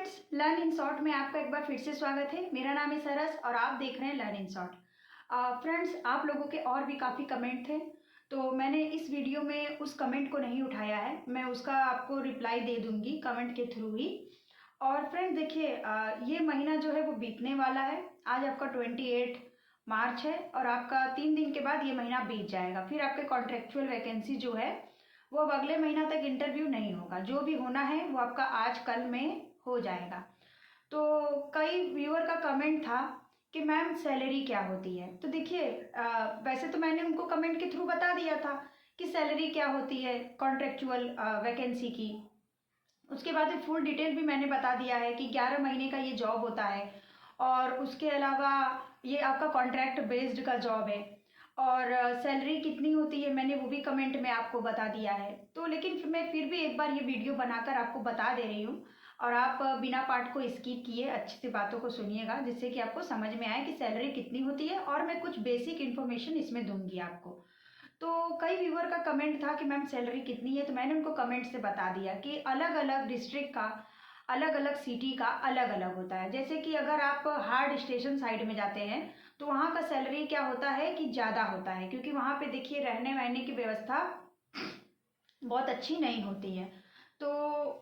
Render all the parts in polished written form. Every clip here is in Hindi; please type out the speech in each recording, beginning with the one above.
फ्रेंड्स, लर्न इन शॉर्ट में आपका एक बार फिर से स्वागत है। मेरा नाम है सरस और आप देख रहे हैं लर्न इन शॉर्ट। फ्रेंड्स, आप लोगों के और भी काफ़ी कमेंट थे, तो मैंने इस वीडियो में उस कमेंट को नहीं उठाया है। मैं उसका आपको रिप्लाई दे दूंगी कमेंट के थ्रू ही। और फ्रेंड देखिए, ये महीना जो है वो बीतने वाला है। आज आपका 28 मार्च है और आपका 3 दिन के बाद ये महीना बीत जाएगा। फिर आपके कॉन्ट्रेक्चुअल वैकेंसी जो है वो अब अगले महीना तक इंटरव्यू नहीं होगा। जो भी होना है वो आपका आज कल में हो जाएगा। तो कई व्यूअर का कमेंट था कि मैम सैलरी क्या होती है। तो देखिए, वैसे तो मैंने उनको कमेंट के थ्रू बता दिया था कि सैलरी क्या होती है कॉन्ट्रेक्चुअल वैकेंसी की। उसके बाद फुल डिटेल भी मैंने बता दिया है कि 11 महीने का ये जॉब होता है और उसके अलावा ये आपका कॉन्ट्रैक्ट बेस्ड का जॉब है। और सैलरी कितनी होती है मैंने वो भी कमेंट में आपको बता दिया है। तो लेकिन मैं फिर भी एक बार ये वीडियो बनाकर आपको बता दे रही हूँ और आप बिना पार्ट को स्किप किए अच्छी सी बातों को सुनिएगा, जिससे कि आपको समझ में आए कि सैलरी कितनी होती है। और मैं कुछ बेसिक इन्फॉर्मेशन इसमें दूंगी आपको। तो कई व्यूअर का कमेंट था कि मैम सैलरी कितनी है, तो मैंने उनको कमेंट से बता दिया कि अलग अलग डिस्ट्रिक्ट का, अलग अलग सिटी का अलग अलग होता है। जैसे कि अगर आप हार्ड स्टेशन साइड में जाते हैं तो वहाँ का सैलरी क्या होता है कि ज़्यादा होता है, क्योंकि वहाँ पे देखिए रहने वहने की व्यवस्था बहुत अच्छी नहीं होती है। तो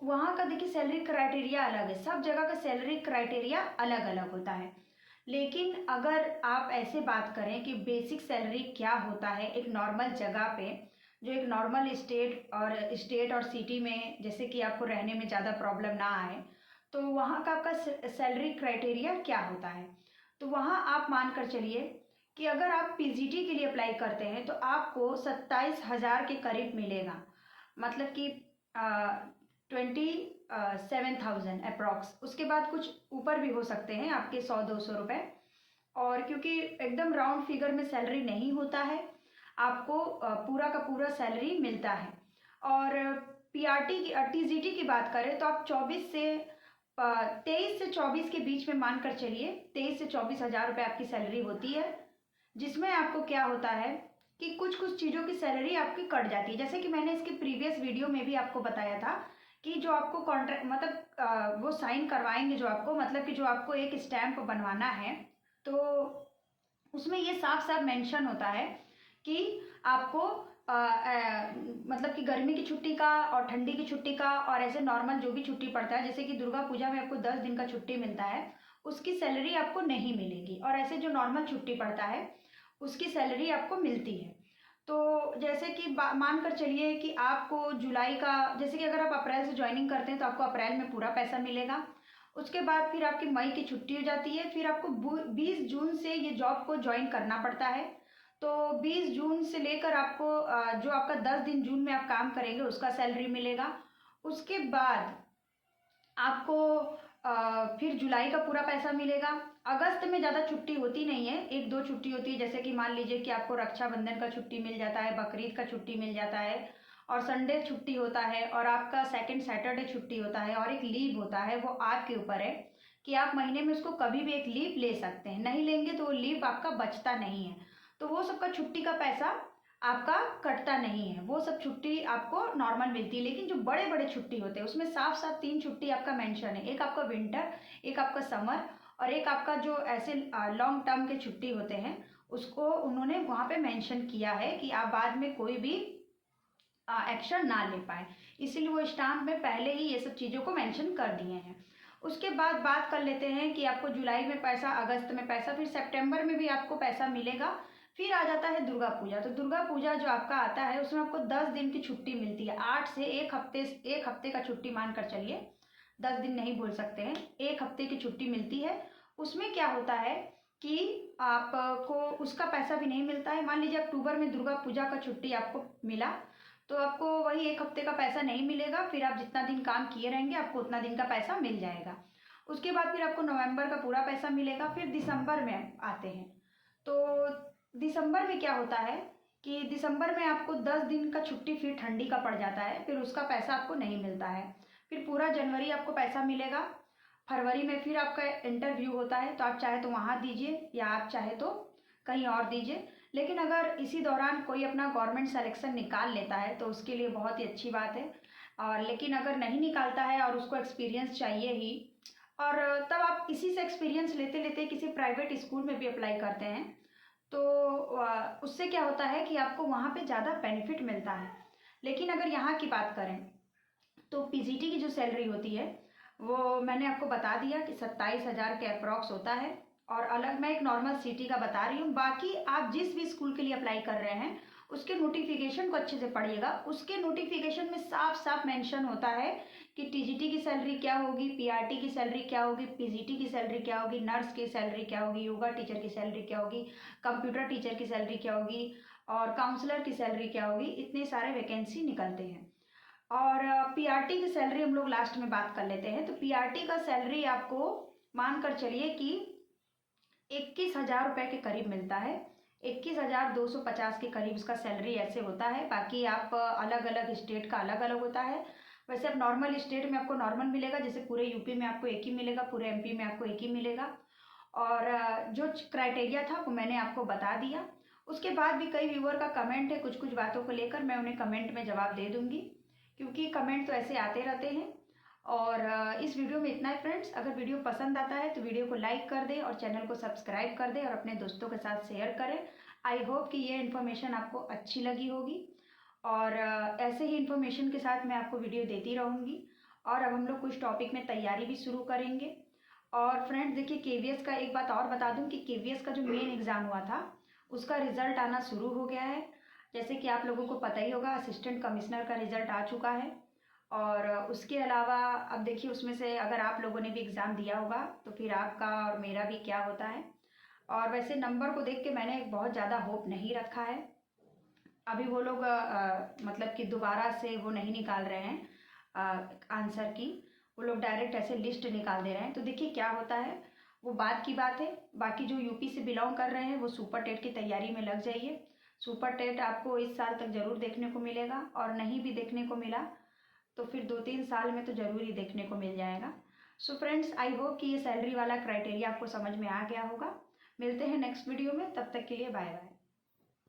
वहाँ का देखिए सैलरी क्राइटेरिया अलग है, सब जगह का सैलरी क्राइटेरिया अलग अलग होता है। लेकिन अगर आप ऐसे बात करें कि बेसिक सैलरी क्या होता है एक नॉर्मल जगह पे, जो एक नॉर्मल स्टेट और सिटी में, जैसे कि आपको रहने में ज़्यादा प्रॉब्लम ना आए, तो वहाँ का आपका सैलरी क्राइटेरिया क्या होता है। तो वहाँ आप मान कर चलिए कि अगर आप पीजीटी के लिए अप्लाई करते हैं तो आपको 27,000 के करीब मिलेगा। मतलब कि 27,000 अप्रॉक्स। उसके बाद कुछ ऊपर भी हो सकते हैं आपके 100-200 रुपये। और क्योंकि एकदम राउंड फिगर में सैलरी नहीं होता है, आपको पूरा का पूरा सैलरी मिलता है। और पीआरटी की टीजीटी की बात करें तो आप 23 से 24 के बीच में मान कर चलिए, 23 से 24,000 रुपये आपकी सैलरी होती है। जिसमें आपको क्या होता है कि कुछ कुछ चीज़ों की सैलरी आपकी कट जाती है। जैसे कि मैंने इसके प्रीवियस वीडियो में भी आपको बताया था कि जो आपको कॉन्ट्रैक्ट मतलब वो साइन करवाएंगे, जो आपको मतलब कि जो आपको एक स्टैंप बनवाना है, तो उसमें ये साफ साफ मेंशन होता है कि आपको मतलब कि गर्मी की छुट्टी का और ठंडी की छुट्टी का और ऐसे नॉर्मल जो भी छुट्टी पड़ता है, जैसे कि दुर्गा पूजा में आपको 10 दिन का छुट्टी मिलता है, उसकी सैलरी आपको नहीं मिलेगी। और ऐसे जो नॉर्मल छुट्टी पड़ता है उसकी सैलरी आपको मिलती है। तो जैसे कि मान कर चलिए कि आपको जुलाई का, जैसे कि अगर आप अप्रैल से ज्वाइनिंग करते हैं तो आपको अप्रैल में पूरा पैसा मिलेगा। उसके बाद फिर आपकी मई की छुट्टी हो जाती है, फिर आपको 20 जून से ये जॉब को ज्वाइन करना पड़ता है। तो 20 जून से लेकर आपको जो आपका 10 दिन जून में आप काम करेंगे उसका सैलरी मिलेगा। उसके बाद आपको फिर जुलाई का पूरा पैसा मिलेगा। अगस्त में ज़्यादा छुट्टी होती नहीं है, 1-2 छुट्टी होती है। जैसे कि मान लीजिए कि आपको रक्षाबंधन का छुट्टी मिल जाता है, बकरीद का छुट्टी मिल जाता है और संडे छुट्टी होता है और आपका सेकंड सैटरडे छुट्टी होता है और एक लीव होता है। वो आपके ऊपर है कि आप महीने में उसको कभी भी एक लीव ले सकते हैं। नहीं लेंगे तो वो लीव आपका बचता नहीं है, तो वो सबका छुट्टी का पैसा आपका कटता नहीं है। वो सब छुट्टी आपको नॉर्मल मिलती है। लेकिन जो बड़े बड़े छुट्टी होते हैं उसमें साफ साफ 3 छुट्टी आपका मेंशन है, एक आपका विंटर, एक आपका समर और एक आपका जो ऐसे लॉन्ग टर्म के छुट्टी होते हैं, उसको उन्होंने वहाँ पे मेंशन किया है कि आप बाद में कोई भी एक्शन ना ले पाए, इसीलिए वो स्टाम्प में पहले ही ये सब चीज़ों को मेंशन कर दिए हैं। उसके बाद बात कर लेते हैं कि आपको जुलाई में पैसा, अगस्त में पैसा, फिर सितंबर में भी आपको पैसा मिलेगा। फिर आ जाता है दुर्गा पूजा। तो दुर्गा पूजा जो आपका आता है उसमें आपको 10 दिन की छुट्टी मिलती है। 8 से 1 हफ्ते का छुट्टी मान कर चलिए, 10 दिन नहीं बोल सकते हैं, 1 हफ्ते की छुट्टी मिलती है। उसमें क्या होता है कि आपको उसका पैसा भी नहीं मिलता है। मान लीजिए अक्टूबर में दुर्गा पूजा का छुट्टी आपको मिला तो आपको वही 1 हफ्ते का पैसा नहीं मिलेगा। फिर आप जितना दिन काम किए रहेंगे आपको उतना दिन का पैसा मिल जाएगा। उसके बाद फिर आपको नवंबर का पूरा पैसा मिलेगा। फिर दिसंबर में आते हैं, तो दिसंबर में क्या होता है कि दिसंबर में आपको 10 दिन का छुट्टी फिर ठंडी का पड़ जाता है, फिर उसका पैसा आपको नहीं मिलता है। फिर पूरा जनवरी आपको पैसा मिलेगा। फरवरी में फिर आपका इंटरव्यू होता है, तो आप चाहे तो वहाँ दीजिए या आप चाहे तो कहीं और दीजिए। लेकिन अगर इसी दौरान कोई अपना गवर्नमेंट सिलेक्शन निकाल लेता है तो उसके लिए बहुत ही अच्छी बात है। और लेकिन अगर नहीं निकालता है और उसको एक्सपीरियंस चाहिए ही, और तब आप इसी से एक्सपीरियंस लेते लेते किसी प्राइवेट स्कूल में भी अप्लाई करते हैं तो उससे क्या होता है कि आपको वहाँ पे ज़्यादा बेनिफिट मिलता है। लेकिन अगर यहाँ की बात करें तो पीजीटी की जो सैलरी होती है वो मैंने आपको बता दिया कि 27,000 के अप्रॉक्स होता है। और अलग मैं एक नॉर्मल सिटी का बता रही हूँ, बाकी आप जिस भी स्कूल के लिए अप्लाई कर रहे हैं उसके नोटिफिकेशन को अच्छे से पढ़िएगा। उसके नोटिफिकेशन में साफ साफ मेंशन होता है कि टीजीटी की सैलरी क्या होगी, पीआरटी की सैलरी क्या होगी, पीजीटी की सैलरी क्या होगी, नर्स की सैलरी क्या होगी, योगा टीचर की सैलरी क्या होगी, कंप्यूटर टीचर की सैलरी क्या होगी और काउंसलर की सैलरी क्या होगी। इतने सारे वैकेंसी निकलते हैं। और पीआरटी की सैलरी हम लोग लास्ट में बात कर लेते हैं। तो पीआरटी का सैलरी आपको मानकर चलिए कि 21,000 रुपये के करीब मिलता है। 21,250 के करीब उसका सैलरी ऐसे होता है। बाकी आप अलग अलग स्टेट का अलग अलग होता है। वैसे अब नॉर्मल स्टेट में आपको नॉर्मल मिलेगा, जैसे पूरे यूपी में आपको एक ही मिलेगा, पूरे एमपी में आपको एक ही मिलेगा। और जो क्राइटेरिया था वो मैंने आपको बता दिया। उसके बाद भी कई व्यूअर का कमेंट है कुछ कुछ बातों को लेकर, मैं उन्हें कमेंट में जवाब दे दूंगी क्योंकि कमेंट तो ऐसे आते रहते हैं। और इस वीडियो में इतना ही फ्रेंड्स। अगर वीडियो पसंद आता है तो वीडियो को लाइक कर दें और चैनल को सब्सक्राइब कर दें और अपने दोस्तों के साथ शेयर करें। आई होप कि ये इन्फॉर्मेशन आपको अच्छी लगी होगी और ऐसे ही इन्फॉर्मेशन के साथ मैं आपको वीडियो देती रहूँगी। और अब हम लोग कुछ टॉपिक में तैयारी भी शुरू करेंगे। और फ्रेंड्स देखिए, केवीएस का एक बात और बता दूं कि केवीएस का जो मेन एग्ज़ाम हुआ था उसका रिज़ल्ट आना शुरू हो गया है। जैसे कि आप लोगों को पता ही होगा, असिस्टेंट कमिश्नर का रिज़ल्ट आ चुका है। और उसके अलावा अब देखिए, उसमें से अगर आप लोगों ने भी एग्ज़ाम दिया होगा तो फिर आपका और मेरा भी क्या होता है। और वैसे नंबर को देख के मैंने बहुत ज़्यादा होप नहीं रखा है। अभी वो लोग मतलब कि दोबारा से वो नहीं निकाल रहे हैं आंसर की, वो लोग डायरेक्ट ऐसे लिस्ट निकाल दे रहे हैं। तो देखिए क्या होता है, वो बात की बात है। बाकी जो यूपी से बिलोंग कर रहे हैं वो सुपर टेट की तैयारी में लग जाइए। सुपर टेट आपको इस साल तक ज़रूर देखने को मिलेगा और नहीं भी देखने को मिला तो फिर 2-3 साल में तो ज़रूर ही देखने को मिल जाएगा। सो फ्रेंड्स, आई होप कि ये सैलरी वाला क्राइटेरिया आपको समझ में आ गया होगा। मिलते हैं नेक्स्ट वीडियो में, तब तक के लिए बाय बाय।